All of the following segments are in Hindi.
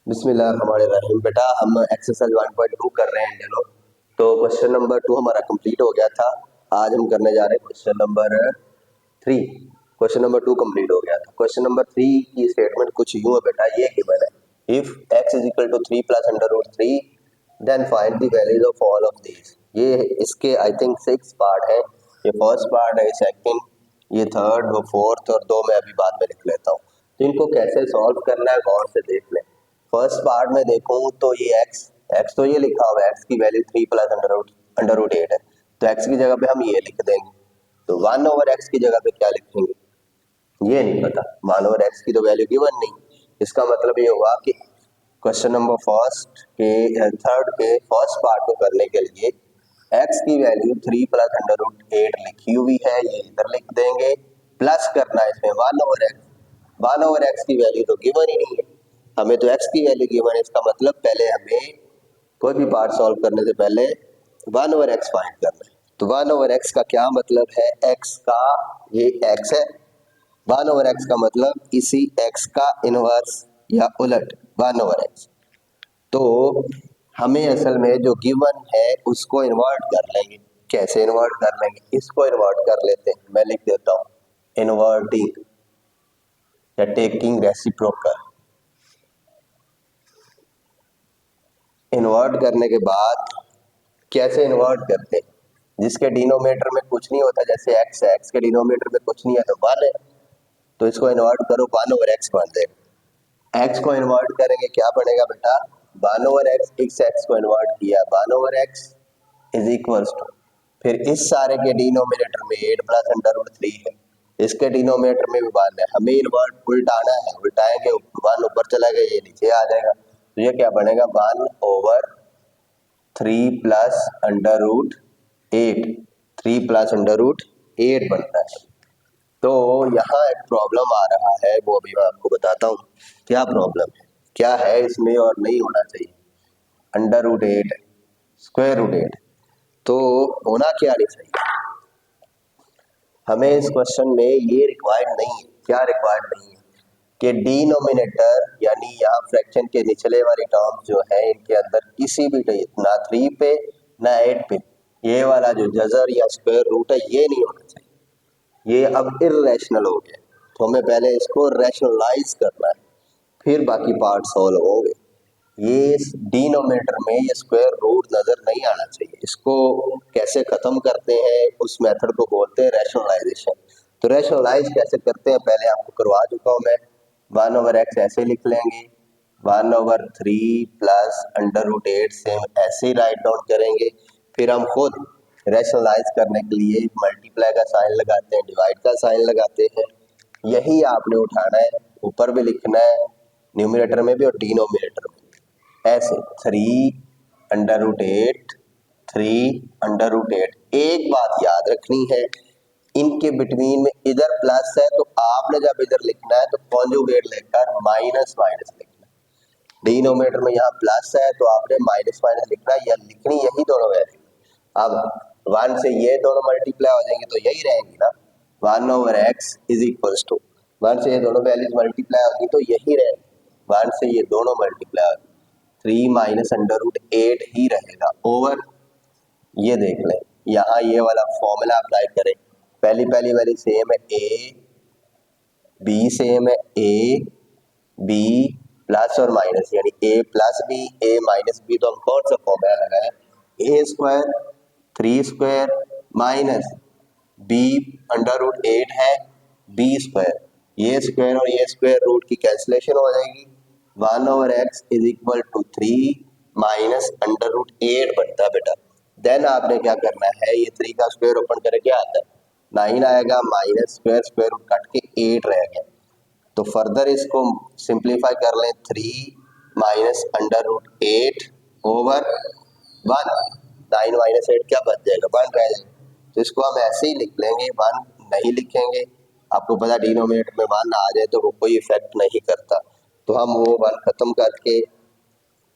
बिस्मिल्लाहिर्रहमानिर्रहीम। बेटा हम एक्सरसाइज 1.2 कर रहे हैं चलो। तो क्वेश्चन नंबर 2 हमारा कंप्लीट हो गया था। आज हम करने जा रहे हैं question number 3। Question number 2 complete हो गया था। क्वेश्चन नंबर 3 की स्टेटमेंट कुछ यूं है बेटा, ये गिवन है if x is equal to 3 plus under root 3 then find the values of all of these. ये इसके आई थिंक 6 पार्ट है। ये फर्स्ट पार्ट है, सेकंड, ये थर्ड, वो फोर्थ और 2 मैं अभी बाद में लिख लेता हूँ। तो इनको कैसे सॉल्व करना है गौर से देख लें। फर्स्ट पार्ट में देखूं तो ये x तो ये लिखा हुआ है, x की वैल्यू 3 प्लस अंडर रूट 8 है, तो x की जगह पे हम ये लिख देंगे। तो 1 ओवर x की जगह पे क्या लिखेंगे ये नहीं पता, 1 ओवर x की तो वैल्यू गिवन नहीं। इसका मतलब ये हुआ कि क्वेश्चन नंबर फर्स्ट के थर्ड के फर्स्ट पार्ट को करने के लिए x की वैल्यू 3 प्लस अंडर रूट 8 लिखी हुई है, ये इधर लिख देंगे। प्लस करना है इसमें 1 ओवर x। 1 ओवर x की वैल्यू तो गिवन ही नहीं है, हमें तो x की वैल्यू गिवन है। इसका मतलब पहले हमें कोई भी पार्ट सॉल्व करने से पहले 1 ओवर x फाइंड करना है। तो 1 ओवर x का क्या मतलब है, x का ये x है, 1 ओवर x का मतलब इसी x का इनवर्स या उलट 1 ओवर x। तो हमें असल में जो गिवन है उसको इन्वर्ट कर लेंगे। कैसे इन्वर्ट कर लेंगे, इसको इन्वर्ट कर लेते हैं। मैं लिख देता हूँ इन्वर्टिंग या टेकिंग रेसिप्रोकल। इन्वर्ट करने के बाद कैसे इन्वर्ट करते हैं, जिसके डिनोमिनेटर में कुछ नहीं होता, जैसे x है, x के डिनोमिनेटर में कुछ नहीं है तो 1 है, तो इसको इन्वर्ट करो 1 ओवर x बन जाएगा। x को इन्वर्ट करेंगे क्या बनेगा बेटा, 1 ओवर x, इस x को इन्वर्ट किया 1 over x is equals to, फिर इस सारे के डिनोमिनेटर में 8 प्लस अंडर रूट 3 है, इसके डिनोमिनेटर में भी 1 है, हमें इन्वर्ट उल्टाना है, उल्टाएंगे 1 ऊपर चला गया, ये नीचे आ जाएगा, तो ये क्या बनेगा 1 over 3 plus under root 8, 3 plus under root 8 बनता है। तो यहाँ एक प्रॉब्लम आ रहा है, वो अभी मैं आपको बताता हूँ क्या प्रॉब्लम है, क्या है इसमें और नहीं होना चाहिए। अंडर रूट 8 स्क्वायर रूट 8, तो होना क्या नहीं चाहिए। हमें इस क्वेश्चन में ये रिक्वायर्ड नहीं है, क्या रिक्वायर्ड नहीं है कि डिनोमिनेटर यानी यहाँ फ्रैक्शन के निचले वाली टर्म जो है इनके अंदर किसी भी ना 3 पे ना 8 पे ये वाला जो जजर या स्क्वायर रूट है ये नहीं होना चाहिए। ये अब इर्रेशनल हो गया, तो हमें पहले इसको रैशनलाइज करना है, फिर बाकी पार्ट सॉल्व होंगे। ये डिनोमिनेटर में ये स्क्वायर रूट नजर नहीं आना चाहिए। इसको कैसे खत्म करते हैं उस मेथड को बोलते हैं रैशनलाइजेशन। तो रैशनलाइज कैसे करते हैं पहले आपको करवा चुका हूँ मैं। 1 ओवर एक्स ऐसे लिख लेंगे, 1 ओवर 3 प्लस अंडर रूट 8 से ऐसे ही राइट डाउन करेंगे। फिर हम खुद रैशनलाइज करने के लिए मल्टीप्लाई का साइन लगाते हैं, डिवाइड का साइन लगाते हैं। यही आपने उठाना है, ऊपर भी लिखना है न्यूमिनेटर में भी और डिनोमिनेटर में ऐसे 3 अंडर रूट 8, 3 अंडर रूट 8। एक बात याद रखनी है, इनके बिटवीन में इधर प्लस है तो आपने जब इधर लिखना है तो कॉन्जुगेट लेकर माइनस माइनस लिखना है। डिनोमिनेटर में यहाँ प्लस है तो आपने माइनस माइनस लिखना है, या लिखनी यही दोनों वैल्यू। अब 1 से ये दोनों मल्टीप्लाई हो जाएंगे तो यही रहेंगी ना, 1 over x is equals to 1 से ये दोनों वैल्यूज मल्टीप्लाई होगी तो यही रहेंगे, 1 से ये दोनों मल्टीप्लाई होगी 3 माइनस अंडर रूट 8 ही रहेगा ओवर। ये देख लें यहाँ ये वाला फॉर्मूला अप्लाई करें, पहली वाली सेम है, ए बी सेम है, ए बी प्लस और माइनस यानी A plus B A minus B, तो हम कौन सा फॉर्मूला लगाए, A square 3 square minus B under root 8 है बी स्क्वायर, ये स्क्वायर और ये स्क्वायर रूट की कैंसिलेशन हो जाएगी, 1 over x is equal to 3 minus under root 8 बनता है बेटा। देन आपने क्या करना है, ये 3 का स्क्वायर ओपन करके क्या आता है 9 आएगा, minus square square root cut के 8 रहेगा। तो फर्दर इसको सिंप्लीफाई कर लें, 3 minus under root 8 over 1, 9 minus 8 क्या बच जाएगा 1 रह जाएगा। तो इसको हम ऐसे ही लिख लेंगे, 1 नहीं लिखेंगे, आपको पता डिनोमिनेटर में 1 आ जाए तो वो कोई इफेक्ट नहीं करता, तो हम वो 1 खत्म करके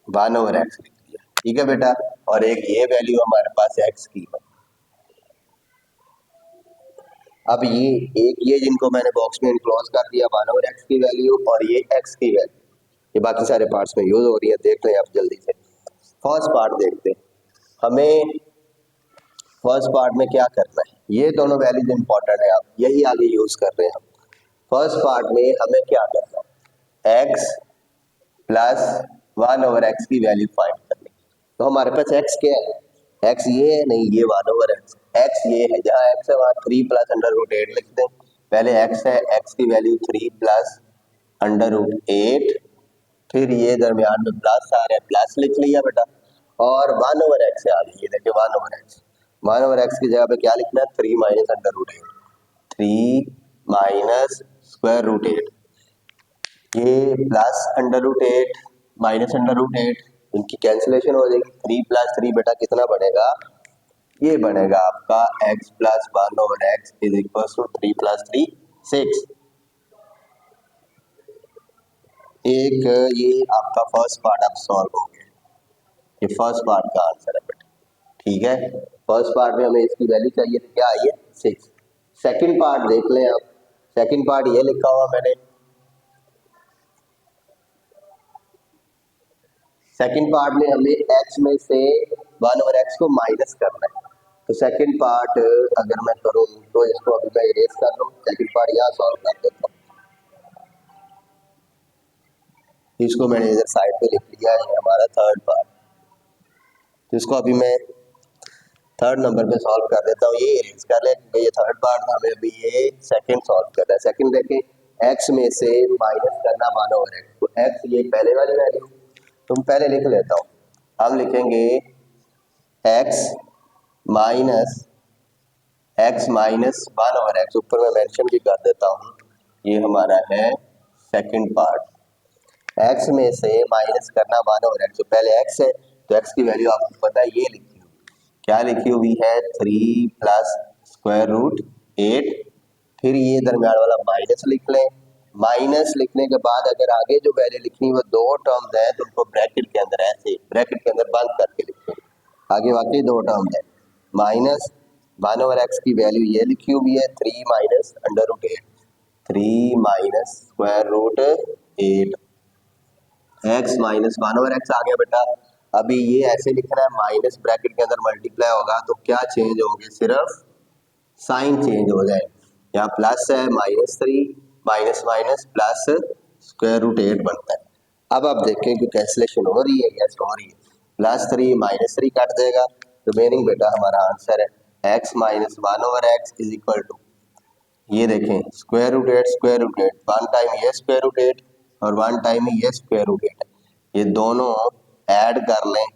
1 ओवर एक्स लिख दिया, ठीक है बेटा। और एक ये वैल्यू हमारे पास एक्स की है। अब ये जिनको मैंने बॉक्स में इनक्लोज कर दिया 1 ओवर एक्स की वैल्यू और ये एक्स की वैल्यू, ये बाकी सारे पार्ट्स में यूज हो रही है, देख लें आप जल्दी से। फर्स्ट पार्ट देखते हैं, हमें फर्स्ट पार्ट में क्या करना है, ये दोनों वैल्यूज इंपॉर्टेंट है, आप यही आगे यूज कर रहे हैं हम। फर्स्ट पार्ट में हमें क्या करना है, x प्लस 1/x की वैल्यू फाइंड करनी। तो हमारे पास x क्या है, x ये है, नहीं ये 1/x, x ये है, जहाँ x है वहाँ 3 प्लस √8 लिख दें। पहले x है, x की वैल्यू 3 प्लस √8, फिर ये दरमियान में प्लस आ रहा है, प्लस लिख लिया बेटा, और 1/x आ गई, ये देखिए 1/x, 1/x की जगह पे क्या लिखना है, 3 माइनस √8, 3 माइनस √8, ये प्लस √8 माइनस √8, इनकी कैंसिलेशन हो जाएगी, 3 प्लस 3 बेटा कितना बनेगा, ये बनेगा आपका x plus 1/x is equal to 3 plus 3 6। एक ये आपका फर्स्ट पार्ट अब सॉल्व हो गया, ये फर्स्ट पार्ट का आंसर है बेटा, ठीक है। फर्स्ट पार्ट में हमें इसकी वैल्यू चाहिए थी, क्या आई है 6। सेकंड पार्ट देख लें आप, सेकंड पार्ट ये लिखा हुआ मैंने, सेकंड पार्ट में हमें x में से 1/x को माइनस करना है। तो सेकंड पार्ट अगर मैं करूँ तो इसको अभी मैं इरेज कर लूँ, सेकंड पार्ट यहाँ सॉल्व कर देता हूँ, इसको मैंने इधर साइड पे लिख लिया है, हमारा थर्ड पार्ट। तो इसको अभी मैं थर्ड नंबर पे सॉल्व कर देता हूँ, ये इरेज कर ले क्योंकि ये थर्ड पार्ट था, हमें अभी ये सेकंड सॉल्व करना है। सेकंड देखें, x में से माइनस करना 1/x, तो x ये पहले वाली वैल्यू, तुम पहले लिख लेता हूँ, हम लिखेंगे x माइनस 1/x, ऊपर मैं मेंशन भी कर देता हूँ, ये हमारा है सेकंड पार्ट। x में से माइनस करना 1/x, तो पहले x है तो x की वैल्यू आपको पता है, ये लिखी हुई, क्या लिखी हुई है, 3 प्लस √8, फिर ये दरमियान वाला माइनस लिख लें। माइनस लिखने के बाद अगर आगे जो वैल्यू लिखनी है वो दो टर्म्स है, तो उनको ब्रैकेट के अंदर ऐसे ब्रैकेट के अंदर बंद करके लिखें, आगे वाकई दो टर्म्स है, माइनस 1/x की वैल्यू ये लिखी हुई है 3 minus √8, 3 minus √8, x minus 1/x आ गया बेटा। अभी ये ऐसे लिखना है, माइनस ब्रैकेट के अंदर मल्टीप्लाई होगा तो क्या चेंज होंगे, सिर्फ साइन चेंज हो जाए, यहाँ प्लस है -3 माइनस माइनस प्लस √8 बनता है। अब आप देखें कि कैंसिलेशन हो रही है, यस हो रही है, +3 -3 काट देगा, रिमेनिंग बेटा हमारा आंसर है x minus 1/x is equal to, ये देखें √8 वन टाइम ये √8 और वन टाइम ये √8, ये दोनों ऐड कर लें,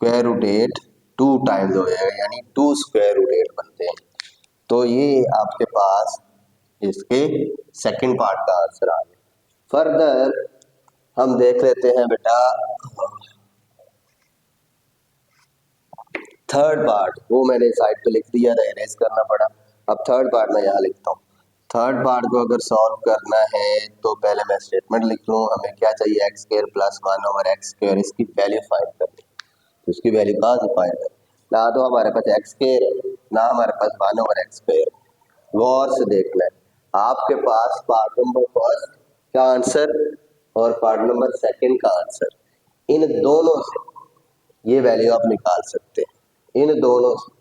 √8 2 टाइम्स हो जाएगा, यानी 2 √8 बनते हैं। तो ये आपके पास इसके सेकंड पार्ट का आंसर आ गया। फर्दर हम देख लेते हैं बेटा थर्ड पार्ट, वो मैंने साइड पे लिख दिया था, इरेज करना पड़ा, अब थर्ड पार्ट मैं यहाँ लिखता हूँ। थर्ड पार्ट को अगर सॉल्व करना है तो पहले मैं स्टेटमेंट लिख लूँ, हमें क्या चाहिए, x² प्लस 1/x², इसकी वैल्यू फाइंड करनी, तो उसकी वैल्यू कहाँ से फाइंड करें, ना तो हमारे पास x² ना हमारे पास 1/x², गौर से देखना है, आपके पास पार्ट नंबर फर्स्ट का आंसर और पार्ट नंबर सेकंड का आंसर, इन दोनों से ये वैल्यू आप निकाल सकते हैं, इन दोनों से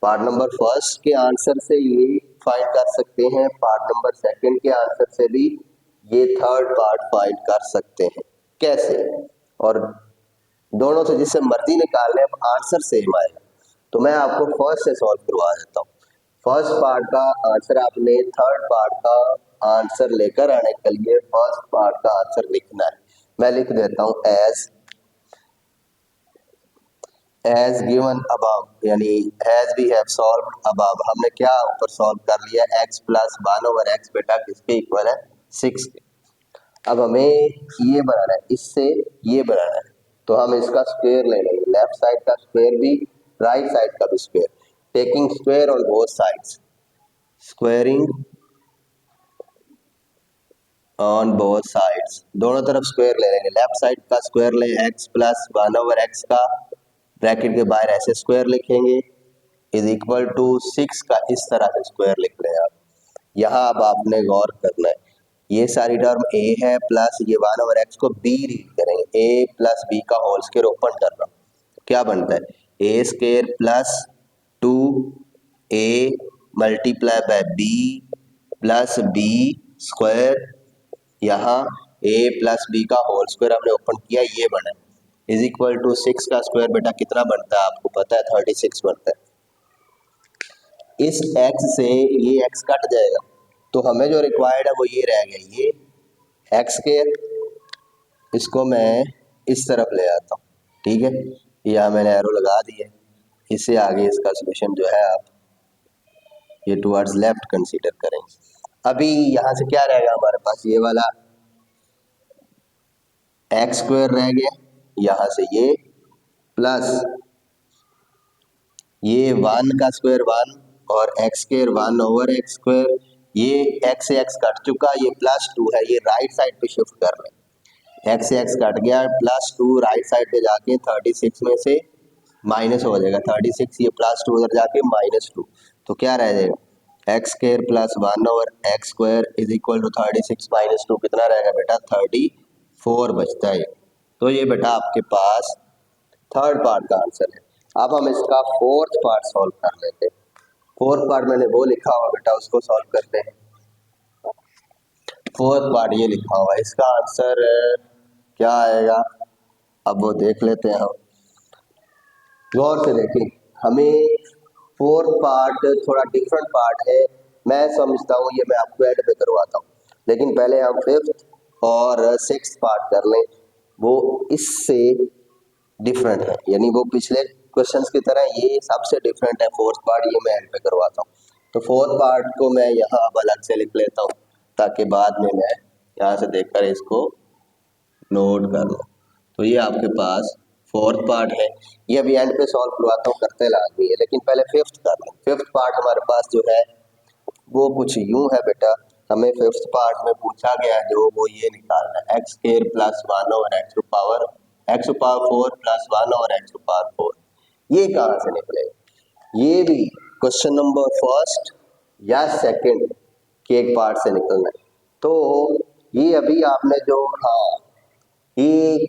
पार्ट नंबर फर्स्ट के आंसर से ये फाइंड कर सकते हैं, पार्ट नंबर सेकंड के आंसर से भी ये थर्ड पार्ट फाइंड कर सकते हैं। कैसे, और दोनों से जिससे मर्जी निकाल लें, आंसर सेम आएगा। तो मैं आपको फर्स्ट से सॉल्व करवा देता हूँ। फर्स्ट पार्ट का आंसर आपने थर्ड पार्ट का आंसर लेकर आने के लिए फर्स्ट पार्ट का आंसर लिखना है। मैं लिख देता हूँ एज गिवन अबव, यानी as we have solved above, हमने क्या ऊपर सॉल्व कर लिया, x प्लस 1/x बेटा किसके इक्वल है, 6 के। अब हमें ये बनाना है, इससे ये बनाना है, तो हम इसका स्क्वायर ले लेंगे, लेफ्ट साइड का स्क्वायर भी राइट साइड का भी square, taking square on both sides, squaring on both sides, दोनों तरफ स्क्वायर ले लेंगे, लेफ्ट साइड का स्क्वायर ले x प्लस 1/x का, ब्रैकेट के बाहर ऐसे स्क्वायर लिखेंगे, इज इक्वल टू 6 का इस तरह से स्क्वायर लिख रहे हैं आप। यहाँ अब आपने गौर करना है, ये सारी टर्म ए है प्लस ये 1/x को बी रीड करेंगे, ए प्लस बी का होल स्क्वायर ओपन कर रहा हूँ, क्या बनता है A square plus 2a multiply by B plus B square, यहाँ a प्लस बी का होल स्क्वायर हमने ओपन किया, ये बना इज इक्वल टू 6 का स्क्वायर बेटा कितना बनता है आपको पता है 36 बनता है। इस x से ये x कट जाएगा तो हमें जो रिक्वायर्ड है वो ये रह गया, ये x स्क्वायर, इसको मैं इस तरफ ले आता हूँ, ठीक है, यहाँ मैंने एरो लगा दी है, इससे आगे इसका सॉल्यूशन जो है आप ये टुवर्ड्स लेफ्ट कंसीडर करेंगे। अभी यहाँ से क्या रहेगा हमारे पास, ये वाला एक्स स्क्वायर रह गया, यहाँ से ये प्लस ये 1 का स्क्वायर 1 और एक्स स्क्वायर 1/x स्क्वायर, ये x से x कट चुका, ये प्लस 2 है, ये राइट साइड पे शिफ्ट कर रहे हैं, x से x कट गया, प्लस 2 राइट साइड पे जाके 36 में से माइनस हो जाएगा, 36 ये प्लस 2 उधर जाके -2, तो क्या रह जाएगा x square plus 1/x square is equal to 36 minus 2 कितना रहेगा बेटा 34 बचता है। तो ये बेटा आपके पास थर्ड पार्ट का आंसर है। अब हम इसका फोर्थ पार्ट सॉल्व कर लेते हैं। फोर्थ पार्ट मैंने वो लिखा हुआ बेटा, उसको सॉल्व करते हैं। फोर्थ पार्ट ये लिखा हुआ है, इसका आंसर क्या आएगा अब वो देख लेते हैं हम, गौर से देखें। हमें फोर्थ पार्ट थोड़ा डिफरेंट पार्ट है, मैं समझता हूँ ये मैं आपको एंड पे करवाता हूँ, लेकिन पहले हम फिफ्थ और सिक्स्थ पार्ट कर लें, वो इससे डिफरेंट है, यानी वो पिछले क्वेश्चंस की तरह ये सबसे डिफरेंट है फोर्थ पार्ट, ये मैं एंड पे करवाता हूँ। तो फोर्थ पार्ट को मैं यहाँ अब अलग से लिख लेता हूँ ताकि बाद में मैं यहाँ से देखकर इसको नोट कर लूँ। तो ये आपके पास फोर्थ पार्ट है, ये अभी एंड पे सॉल्व करवाता हूँ, करते लाजमी है, लेकिन पहले फिफ्थ कर लें। फिफ्थ पार्ट हमारे पास जो है वो कुछ यूं है बेटा, हमें फिफ्थ पार्ट में पूछा गया है जो वो ये निकालना है x square plus 1/x power 4 plus 1/x power 4, ये कहाँ से निकलेगा, ये भी क्वेश्चन नंबर फर्स्ट या सेकंड के एक पार्ट से निकलना है। तो ये अभी आपने जो ये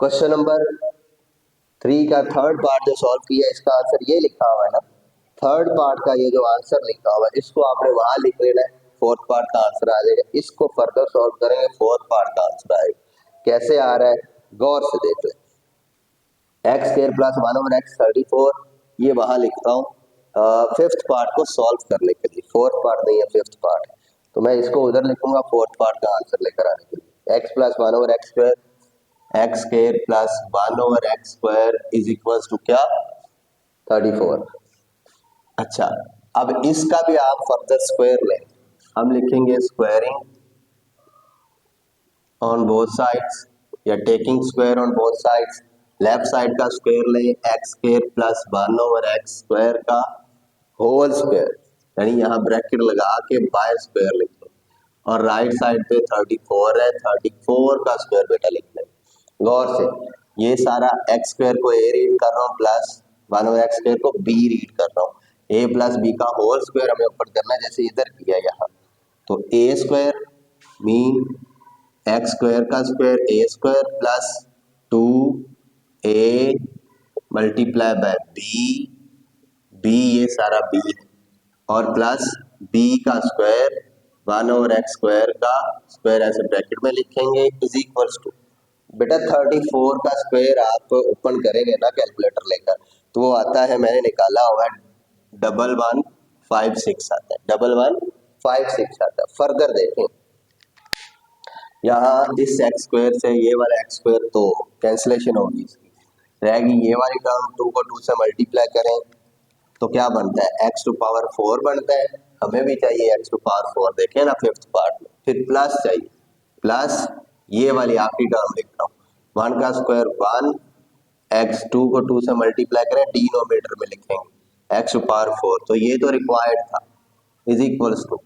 क्वेश्चन नंबर 3 का थर्ड पार्ट जो सॉल्व किया, इसका आंसर ये लिखा हुआ है ना, थर्ड पार्ट का ये जो आंसर लिखा हुआ है इसको आपने वहां लिख लेना है, फोर्थ पार्ट का आंसर आ जाएगा। इसको फर्दर सॉल्व करेंगे, फोर्थ पार्ट का आंसर आएगा। कैसे आ रहा है गौर से देख लें, एक्स स्क्वायर प्लस 1/x 34, ये वहां लिखता हूँ फिफ्थ पार्ट को सॉल्व करने के लिए, फोर्थ पार्ट नहीं है फिफ्थ पार्ट है, तो मैं इसको उधर लिखूंगा फोर्थ पार्ट का आंसर लेकर आने के लिए। X plus 1/x square x square plus 1/x square is equal to क्या 34। अच्छा, अब इसका भी आप फर्दर स्क्वायर लें, हम लिखेंगे स्क्वायरिंग ऑन बोथ साइड्स या taking square on both sides. Left side का स्क्वायर लें x square plus 1/x square का होल स्क्वायर, यानी यहाँ ब्रैकेट लगा के बाय स्क्वायर लिख लो, और राइट साइड पे 34 है, 34 का स्क्वायर बेटा लिख लें। गौर से ये सारा एक्स स्क्वायर को ए रीड कर रहा हूँ प्लस 1/x स्क्वायर को बी रीड कर रहा हूँ, ए प्लस बी का होल स्क्वायर हमें ऊपर करना है जैसे इधर किया यहाँ, तो A square mean x square का square A square plus 2a multiply by B ये सारा बी है, और प्लस बी का स्क्वायर 1/x स्क्वायर का स्क्वायर ऐसे ब्रैकेट में लिखेंगे इज इक्वल्स टू, बेटा 34 का स्क्वायर आप ओपन करेंगे ना कैलकुलेटर लेकर, तो वो आता है, मैंने निकाला हुआ है 1156 आता है, 1156 आता है। फर्दर देखें यहाँ इस एक्स स्क्वायर से ये वाला एक्स स्क्वायर तो कैंसिलेशन होगी, इसकी रहेगी ये वाली टर्म, 2 को 2 से मल्टीप्लाई करें तो क्या बनता है x टू पावर 4 बनता है, हमें भी चाहिए x टू पावर 4, देखें ना फिफ्थ पार्ट में, फिर प्लस चाहिए, प्लस ये वाली आखिरी टर्म लिख रहा हूँ 1 का स्क्वायर 1, x 2 को 2 से मल्टीप्लाई करें डिनोमिनेटर में लिखेंगे x टू पावर 4, तो ये तो रिक्वायर्ड था इज इक्वल्स टू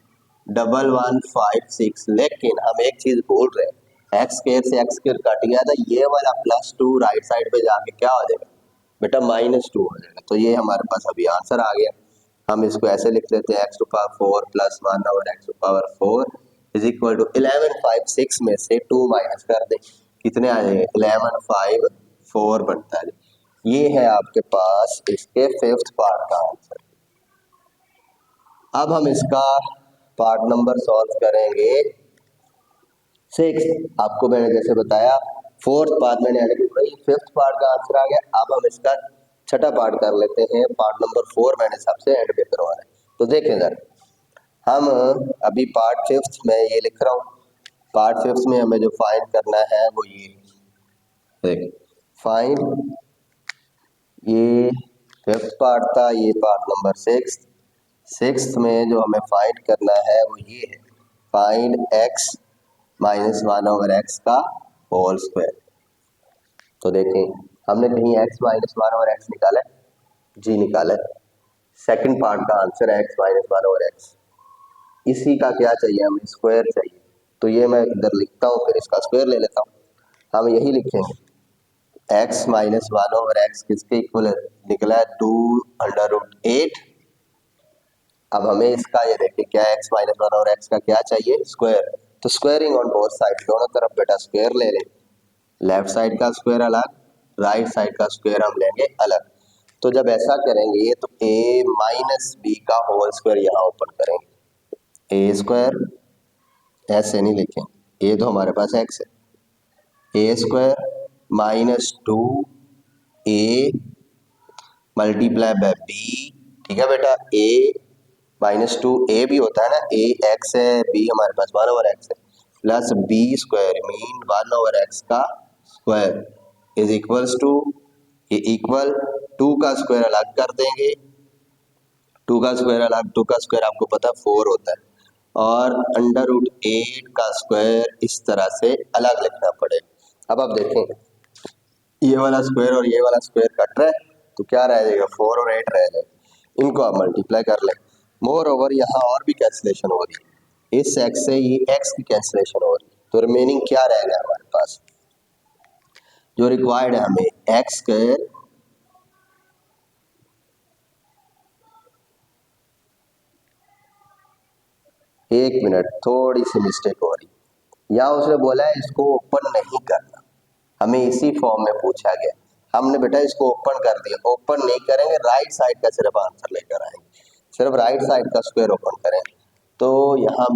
1156, लेकिन हम एक चीज भूल रहे हैं, एक्स स्क्वायर से एक्स स्क्वायर कट गया था, ये वाला +2 राइट साइड पे जाके क्या हो जाएगा बेटा -2 हो जाएगा, तो ये हमारे पास अभी आंसर आ गया। हम इसको ऐसे लिख लेते हैं x to power 4 plus 1/x to power 4 is equal to 11 5 6 में से 2 माइनस कर दें, कितने आ जाएंगे 11 5 4 बनता है। ये है आपके पास इसके फिफ्थ पार्ट का आंसर। अब हम इसका पार्ट नंबर सॉल्व करेंगे 6। आपको मैंने जैसे बताया फोर्थ पार्ट मैंने यानी कि भाई फिफ्थ पार्ट का आंसर आ गया। अब हम इसका छठा पार्ट कर लेते हैं, पार्ट नंबर 4 मैंने सबसे एंड पे करवाना है। तो देखें जरा, हम अभी पार्ट फिफ्थ में ये लिख रहा हूँ, पार्ट फिफ्थ में हमें जो फाइंड करना है वो ये देख फाइंड, ये फिफ्थ पार्ट था, ये पार्ट नंबर सिक्स में जो हमें फाइंड करना है वो ये है, फाइंड x माइनस 1/x का होल स्क्वायर। तो देखें हमने कहीं x माइनस 1/x निकाला है, जी निकाला है। सेकंड पार्ट का आंसर है x माइनस 1/x। इसी का क्या चाहिए, हमें स्क्वायर चाहिए। तो ये मैं इधर लिखता हूँ, फिर इसका स्क्वायर ले लेता हूँ। हम यही लिखेंगे x माइनस 1/x किसके इक्वल निकला है 2√8। अब हमें इसका ये देखिए क्या x माइनस 1/x का क्या चाहिए स्क्वायर। तो स्क्वायरिंग ऑन बोथ साइड, दोनों तरफ बेटा स्क्वायर ले लें। लेफ्ट साइड का स्क्वायर अलग, राइट साइड का स्क्वायर हम लेंगे अलग। तो जब ऐसा करेंगे तो a माइनस बी का होल स्क्वायर यहाँ ओपन करेंगे, ए स्क्वायर ऐसे नहीं लिखेंगे, ए तो हमारे पास x है, A square minus 2a multiply by B. ठीक है बेटा, a माइनस 2a भी होता है ना, a x है, b हमारे पास 1/x है, plus b square mean 1/x का स्क्वायर इज इक्वल्स टू, ये इक्वल 2 का स्क्वायर अलग कर देंगे, 2 का स्क्वायर अलग, 2 का स्क्वायर आपको पता 4 होता है, और √8 का स्क्वायर इस तरह से अलग लिखना पड़ेगा। अब आप देखें ये वाला स्क्वायर और ये वाला स्क्वायर कट रहा है, तो क्या रह जाएगा 4 और 8 रह जाएगा, इनको आप मल्टीप्लाई कर लें। मोर ओवर यहाँ और भी कैंसिलेशन हो रही है, इस x से ये x की कैंसिलेशन हो रही है, तो रिमेनिंग क्या रहेगा हमारे पास, जो रिक्वायर्ड है हमें x स्क्वायर एक मिनट थोड़ी सी मिस्टेक हो रही, यहाँ उसने बोला है इसको ओपन नहीं करना, हमें इसी फॉर्म में पूछा गया, हमने बेटा इसको ओपन कर दिया, ओपन नहीं करेंगे, राइट साइड का सिर्फ आंसर लेकर आएंगे, सिर्फ राइट साइड का स्क्वायर ओपन करें। तो यहाँ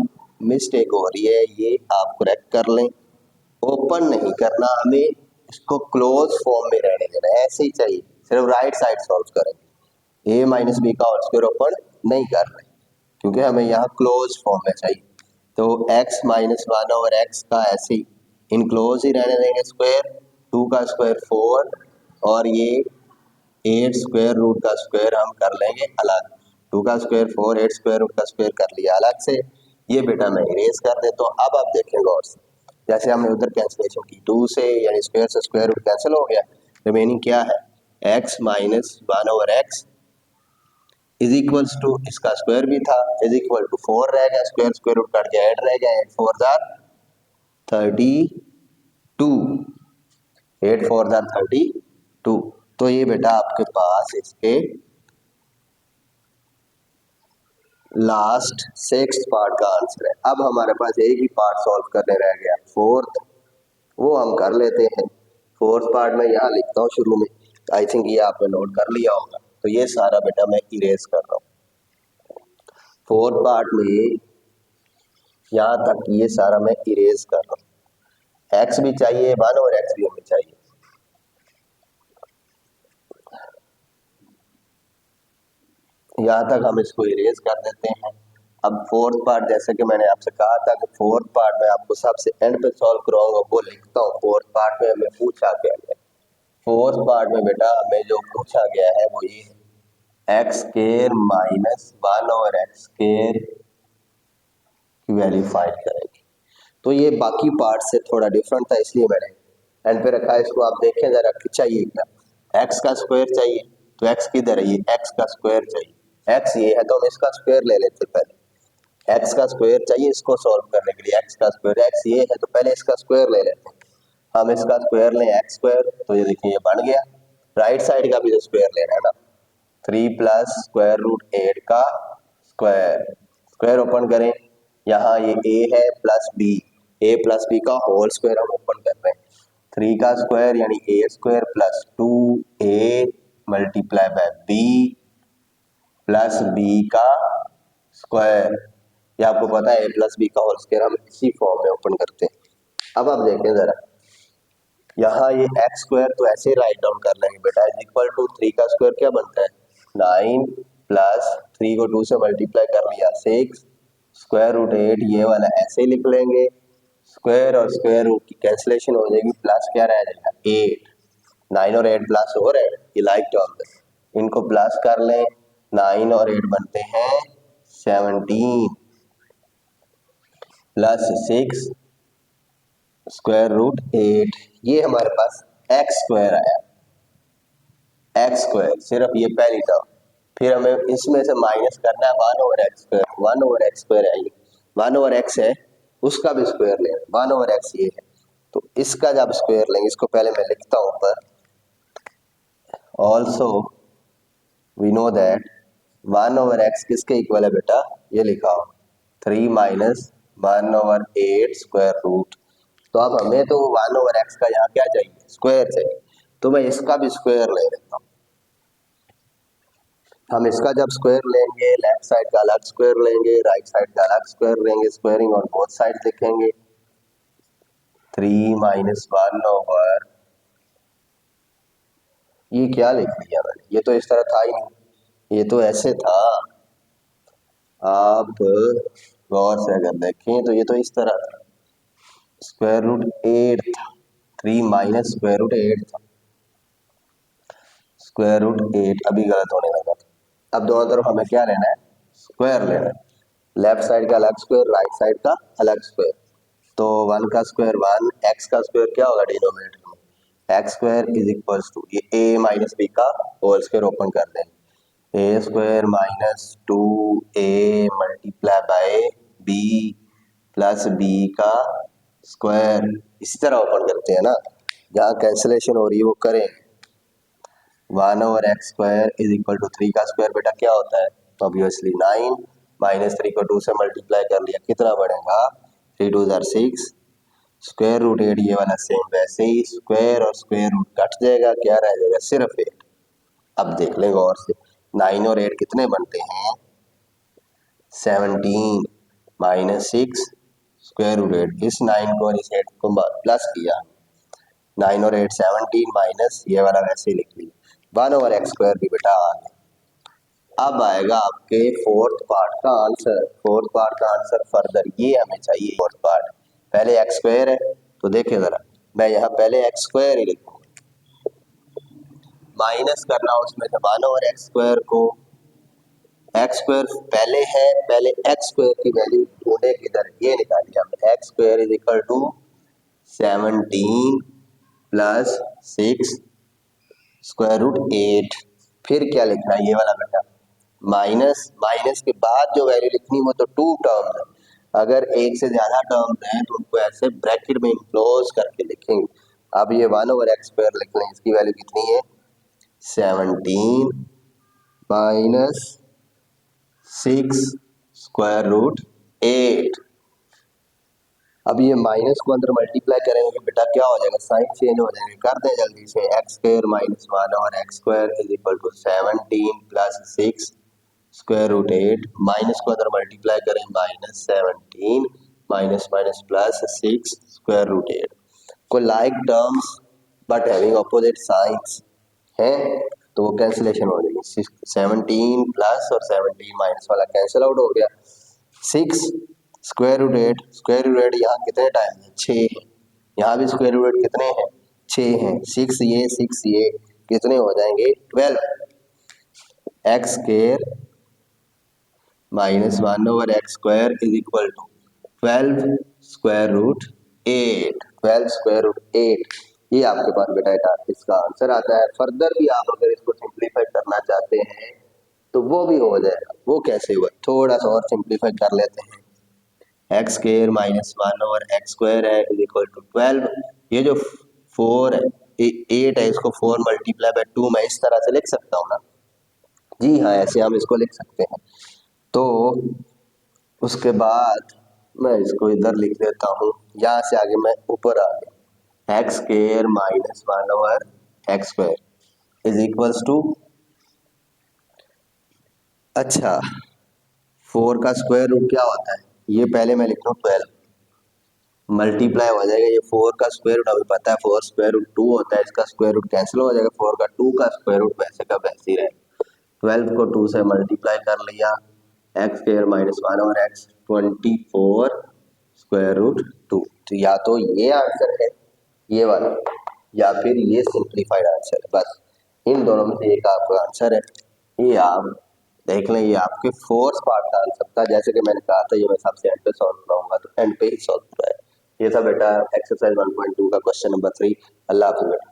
मिस्टेक हो रही है, ये आप करेक्ट कर लें, ओपन नहीं करना, हमें इसको क्लोज फॉर्म में रहने देना है, ऐसे ही चाहिए, सिर्फ राइट साइड सॉल्व करेंगे, ए माइनस बी का होल स्क्वायर ओपन नहीं कर रहे क्योंकि हमें यहाँ क्लोज फॉर्म में चाहिए। तो x माइनस 1/x का ऐसे ही इनक्लोज ही रहने देंगे स्क्वायर, 2 का स्क्वायर 4 और ये 8 स्क्वायर रूट का स्क्वायर हम कर लेंगे अलग, 2 का स्क्वायर 4 8 स्क्वायर रूट का स्क्वायर कर लिया अलग से, ये बेटा मैं इरेज कर देता हूँ। अब आप देखेंगे और जैसे हमने उधर कैंसिलेशन की 2 से यानी स्क्वायर से स्क्वायर रूट कैंसिल हो गया, रिमेनिंग क्या है x minus 1/x is equals to, इसका स्क्वायर भी था, इज इक्वल टू 4 रह गया, स्क्वायर स्क्वायर रूट कट गया 8 रह गया, 8 4 जार 32, 8 4 जार 32। तो ये बेटा आपके पास इसके लास्ट सिक्स्थ पार्ट का आंसर है। अब हमारे पास एक ही पार्ट सॉल्व करने रह गया फोर्थ, वो हम कर लेते हैं। फोर्थ पार्ट में यहाँ लिखता हूँ शुरू में, आई थिंक ये आपने नोट कर लिया होगा, तो ये सारा बेटा मैं इरेज कर रहा हूँ। फोर्थ पार्ट में यहाँ तक ये सारा मैं इरेज कर रहा हूँ, x भी चाहिए 1/x भी हमें चाहिए। यहाँ तक हम इसको इरेज कर देते हैं। अब फोर्थ पार्ट जैसे कि मैंने आपसे कहा था कि फोर्थ पार्ट में आपको सबसे एंड पे सॉल्व करवाऊंगा, वो लिखता हूँ। फोर्थ पार्ट में हमें पूछा गया है, फोर्थ पार्ट में बेटा हमें जो पूछा गया है वो ये है x square minus 1/x square की वैल्यू फाइंड करेंगे। तो ये बाकी पार्ट से थोड़ा डिफरेंट था, इसलिए मैंने एंड पे रखा है। इसको आप देखें जरा, चाहिए क्या, x का स्क्वायर चाहिए, तो x किधर है, ये x का स्क्वायर चाहिए, x ये है तो हम इसका स्क्वायर ले लेते, पहले x का स्क्वायर चाहिए इसको सॉल्व करने के लिए, x का स्क्वायर, x ये है तो पहले इसका स्क्वायर ले लेते हैं, हम इसका स्क्वायर लें x स्क्वायर, तो ये देखिए ये बन गया, राइट साइड का भी तो स्क्वायर लेना है ना, 3 प्लस स्क्वायर रूट 8 का स्क्वायर, स्क्वायर ओपन करें, यहाँ ये a है plus b, a plus b का होल स्क्वायर हम ओपन कर रहे हैं। 3 का स्क्वायर यानी a square plus 2a multiply by b plus b का स्क्वायर। ये आपको पता है a प्लस b का होल स्क्वायर हम इसी फॉर्म में ओपन करते हैं। अब आप देखें जरा, यहाँ ये एक्स स्क्वायर तो ऐसे राइट डाउन कर लेंगे बेटा, इज इक्वल टू 3 का स्क्वायर क्या बनता है 9 प्लस 3 को 2 से मल्टीप्लाई कर लिया 6 स्क्वायर रूट 8, ये वाला ऐसे लिख लेंगे, स्क्वायर और स्क्वायर रूट की कैंसिलेशन हो जाएगी, प्लस क्या रह जाएगा 8। 9 और 8 प्लस हो रहे हैं, ये लाइक टर्म है, इनको प्लस कर लें, 9 और 8 बनते हैं 17 प्लस 6 स्क्वायर रूट 8, ये हमारे पास एक्स स्क्वायर आया, एक्स स्क्वायर सिर्फ ये पहली टर्म। फिर हमें इसमें से माइनस करना है 1 over x square, 1 over x square है, 1 ओवर एक्स है उसका भी स्क्वायर लेना, 1 ओवर एक्स ये है, तो इसका जब स्क्वायर लेंगे, इसको पहले मैं लिखता हूं ऊपर, also we know that 1 over x किसके इक्वल है बेटा, ये लिखा हो 3 माइनस 1 ओवर 8 स्क्वायर रूट। तो अब हमें तो 1 ओवर एक्स का यहाँ क्या चाहिए, स्क्वायर चाहिए, तो मैं इसका भी स्क्वायर ले लेता हूँ। हम इसका जब स्क्वायर लेंगे, लेफ्ट साइड का अलग स्क्वायर लेंगे, राइट साइड का अलग स्क्वायर लेंगे, स्क्वायरिंग ऑन बोथ साइड लिखेंगे, 3 माइनस 1 ओवर, ये क्या लिख लिया मैंने, ये तो इस तरह था ही नहीं, ये तो ऐसे था। आप गौर से अगर देखें तो ये तो इस तरह था, स्क्वायर रूट 8 था, 3 माइनस स्क्वायर रूट 8 था, स्क्वायर रूट 8 अभी गलत होने लगा था। अब दोनों तरफ हमें क्या लेना है, स्क्वायर लेना है, लेफ्ट साइड का अलग स्क्वायर, राइट साइड का अलग स्क्वायर, तो 1 का स्क्वायर 1, एक्स का स्क्वायर क्या होगा डिनोमिनेटर में, X square is equals to ये a माइनस बी का होल स्क्वायर ओपन कर देंगे, A square minus 2a multiply by b plus b का स्क्वायर, इसी तरह ओपन करते हैं ना, जहाँ कैंसिलेशन हो रही है वो करें। 1 over x square is equal to 3 का स्क्वायर बेटा क्या होता है, तो ऑब्वियसली 9 माइनस 3 को 2 से मल्टीप्लाई कर लिया, कितना बढ़ेगा 3 2 जार 6, स्क्वायर रूट 8 ये वाला सेम वैसे ही, स्क्वायर और स्क्वायर रूट कट जाएगा, क्या रह जाएगा सिर्फ 8। अब देख लें गौर से, 9 और 8 कितने बनते हैं 17 माइनस 6 स्क्वायर रूट 8, इस 9 को और इस 8 को प्लस किया, 9 और 8 17 माइनस ये वाला वैसे ही लिख लिया, 1 ओवर एक्स स्क्वायर भी बेटा आ गया। अब आएगा आपके फोर्थ पार्ट का आंसर, फोर्थ पार्ट का आंसर फर्दर ये हमें चाहिए, फोर्थ पार्ट पहले एक्स स्क्वायर है, तो देखिए जरा मैं यहाँ पहले एक्स स्क्वायर ही लिखूंगा, माइनस करना उसमें से 1 ओवर एक्स स्क्वायर को, एक्स स्क्वायर पहले है, पहले एक्स स्क्वायर की वैल्यू ढूंढे किधर, ये निकाली हमने, x square is equal to 17 plus 6 square root 8, फिर क्या लिखना है ये वाला बेटा, माइनस, माइनस के बाद जो वैल्यू लिखनी है वो तो 2 टर्म्स है, अगर एक से ज्यादा टर्म्स हैं तो उनको ऐसे ब्रैकेट में इनक्लोज करके लिखेंगे। अब ये 1 ओवर एक्स स्क्वायर लिख लें, इसकी वैल्यू कितनी है 17 माइनस 6 स्क्वायर रूट 8। अब ये माइनस को अंदर मल्टीप्लाई करेंगे बेटा क्या हो जाएगा, साइन चेंज हो जाएंगे, कर दें जल्दी से, एक्स स्क्वायर माइनस 1 और x square is equal to 17 plus 6 square root 8, minus को अंदर मल्टीप्लाई करें, minus 17 minus minus plus 6 square root 8, को like terms but having opposite signs है, तो वो कैंसिलेशन हो जाएगी, 17 प्लस और 17 माइनस वाला कैंसिल आउट हो गया, 6 स्क्वायर रूट 8, स्क्वायर रूट 8 यहाँ कितने टाइम है 6 है, यहाँ भी स्क्वायर रूट 8 कितने हैं 6 हैं, 6 ये कितने हो जाएंगे 12, x square minus 1 over x square is equal to 12 square root 8, 12 square root 8, ये आपके पास बेटा इसका आंसर आता है। फर्दर भी आप अगर इसको सिंप्लीफाई करना चाहते हैं तो वो भी हो जाएगा, वो कैसे हुआ थोड़ा सा और सिंप्लीफाई कर लेते हैं, x square minus 1 over x square है इज इक्वल टू 12, ये जो 4 है 8 है, इसको 4 मल्टीप्लाई बाय 2 मैं इस तरह से लिख सकता हूँ ना, जी हाँ ऐसे हम इसको लिख सकते हैं। तो उसके बाद मैं इसको इधर लिख देता हूँ, यहाँ से आगे मैं ऊपर आ गया, x square minus 1/x² is equals to, अच्छा 4 का स्क्वायर रूट क्या होता है, ये पहले मैं लिख रहा हूँ 12, मल्टीप्लाई हो जाएगा, ये 4 का स्क्वायर रूट हमें पता है 4 स्क्वायर रूट 2 होता है, इसका स्क्वायर रूट कैंसिल हो जाएगा, 4 का 2 का स्क्वायर रूट वैसे का वैसे ही रहेगा, 12 को 2 से मल्टीप्लाई कर लिया, x square minus 1/x 24 square root 2, तो या तो ये आंसर है ये वाला, या फिर ये सिंप्लीफाइड आंसर है, बस इन दोनों में से एक आपका आंसर है। ये आप देख लें, ये आपके फोर्थ पार्ट का आंसर था, जैसे कि मैंने कहा था ये मैं सबसे एंड पे सॉल्व कराऊंगा, तो एंड पे ही सॉल्व कराया। ये था बेटा एक्सरसाइज 1.2 का क्वेश्चन नंबर 3। अल्लाह हाफिज़ बेटा।